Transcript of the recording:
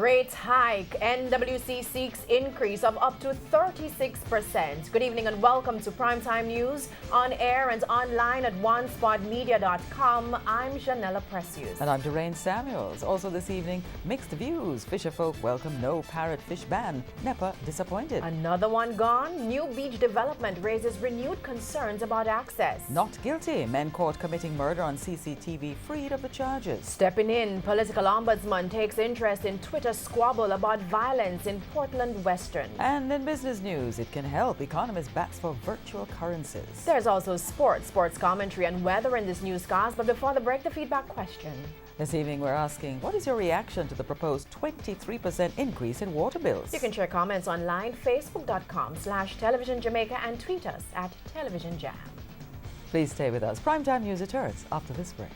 Rates hike. NWC seeks increase of up to 36%. Good evening and welcome to Primetime News on air and online at onespotmedia.com. I'm Janella Precious. And I'm Doreen Samuels. Also this evening, mixed views. Fisherfolk welcome no parrotfish ban. NEPA disappointed. Another one gone. New beach development raises renewed concerns about access. Not guilty. Men caught committing murder on CCTV freed of the charges. Stepping in, political ombudsman takes interest in Twitter squabble about violence in Portland Western. And in business news, it can help economists backs for virtual currencies. There's also sports commentary and weather in this newscast, but before the break, the feedback question. This evening we're asking, what is your reaction to the proposed 23% increase in water bills? You can share comments online, facebook.com/Television Jamaica, and tweet us at Television Jam. Please stay with us. Primetime News returns after this break.